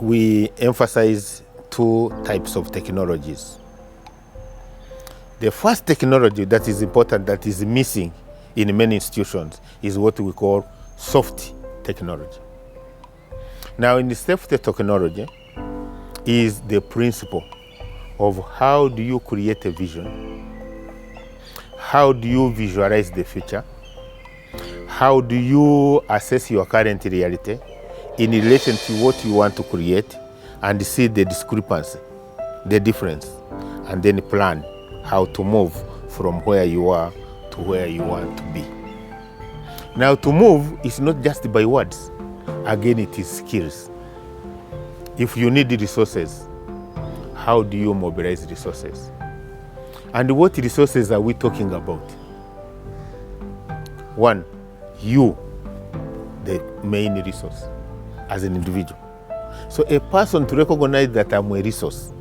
we emphasize two types of technologies. The first technology that is important, that is missing in many institutions, is what we call soft technology. Now, in the soft technology is the principle of how do you create a vision, how do you visualize the future, how do you assess your current reality in relation to what you want to create, and see the discrepancy, the difference, and then plan how to move from where you are to where you want to be. Now, to move is not just by words. Again, it is skills. If you need resources, how do you mobilize resources? And what resources are we talking about? One, you, the main resource as an individual. So a person to recognize that I'm a resource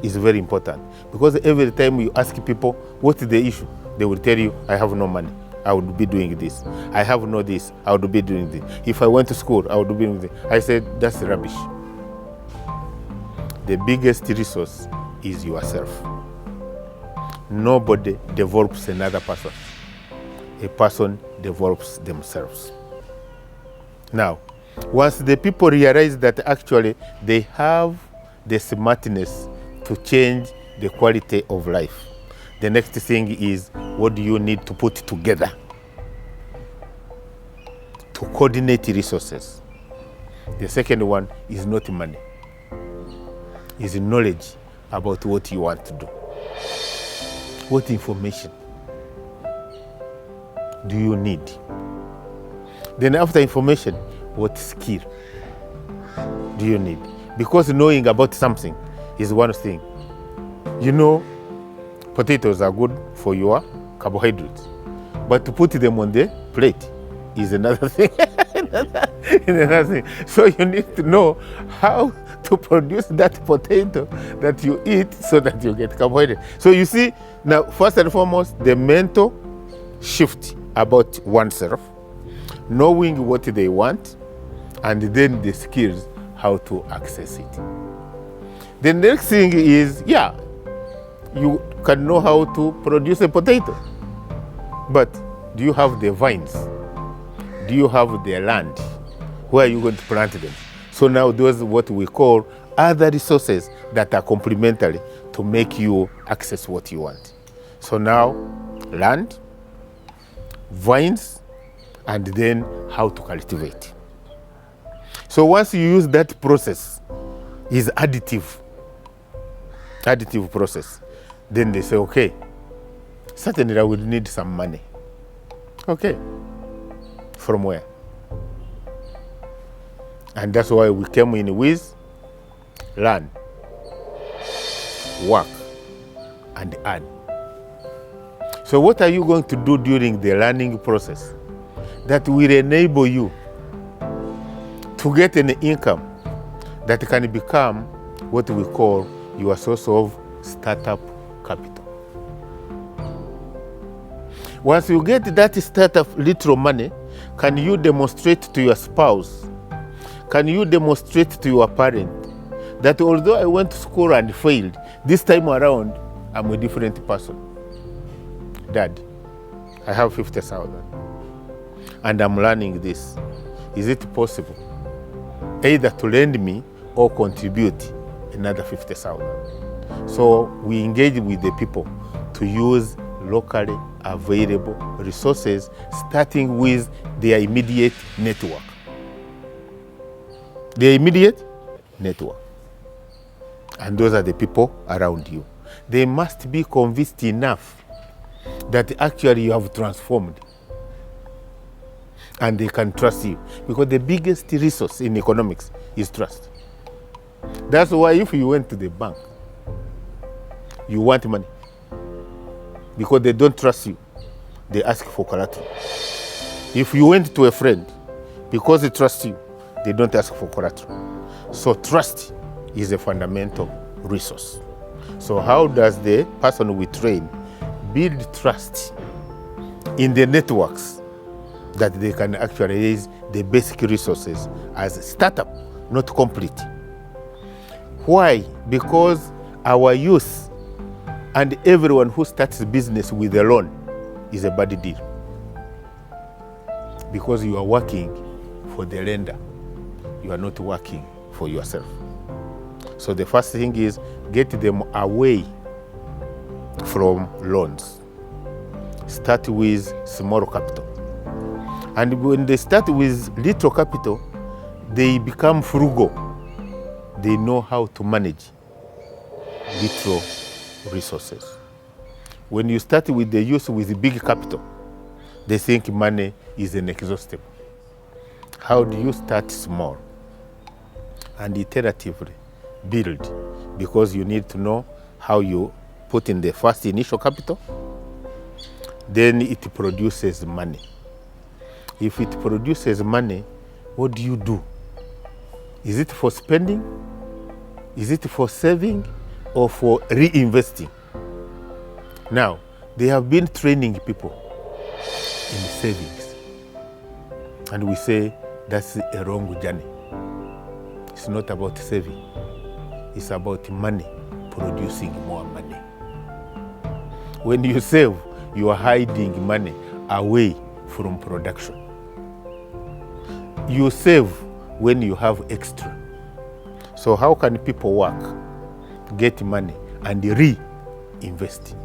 is very important, because every time you ask people, what is the issue? They will tell you, I have no money, I would be doing this. I have no this, I would be doing this. If I went to school, I would be doing this. I said, that's rubbish. The biggest resource is yourself. Nobody develops another person. A person develops themselves. Now, once the people realize that actually they have the smartness to change the quality of life, the next thing is, what do you need to put together to coordinate resources? The second one is not money, is knowledge about what you want to do. What information do you need? Then after information, what skill do you need? Because knowing about something is one thing. You know, potatoes are good for your carbohydrates, but to put them on the plate is another thing. Another thing. So you need to know how to produce that potato that you eat so that you get carbohydrate. So you see, now first and foremost, the mental shift about oneself, knowing what they want, and then the skills how to access it. The next thing is, you can know how to produce a potato, but do you have the vines? Do you have the land? Where are you going to plant them? So now those are what we call other resources that are complementary to make you access what you want. So now land, vines, and then how to cultivate. So once you use that process, is additive process, then they say, okay, certainly I will need some money. Okay, from where? And that's why we came in with learn, work, and earn. So what are you going to do during the learning process that will enable you to get an income that can become what we call your source of startup capital? Once you get that startup little money, can you demonstrate to your spouse, can you demonstrate to your parent that although I went to school and failed, this time around I'm a different person? Dad, I have 50,000 and I'm learning this. Is it possible either to lend me or contribute another 50,000? So we engage with the people to use locally available resources, starting with their immediate network. Their immediate network. And those are the people around you. They must be convinced enough that actually you have transformed, and they can trust you, because the biggest resource in economics is trust. That's why if you went to the bank, you want money, because they don't trust you, they ask for collateral. If you went to a friend, because they trust you, they don't ask for collateral. So trust is a fundamental resource. So how does the person we train build trust in the networks that they can actually raise the basic resources as a startup, not complete, Why? Because our youth and everyone who starts business with a loan is a bad deal. Because you are working for the lender. You are not working for yourself. So the first thing is get them away from loans. Start with small capital. And when they start with little capital, they become frugal. They know how to manage little resources. When you start with the youth with big capital, they think money is inexhaustible. How do you start small and iteratively build? Because you need to know how you put in the first initial capital, then it produces money. If it produces money, what do you do? Is it for spending? Is it for saving or for reinvesting? Now, they have been training people in savings. And we say that's a wrong journey. It's not about saving. It's about money producing more money. When you save, you are hiding money away from production. You save when you have extra. So how can people work, get money, and reinvest?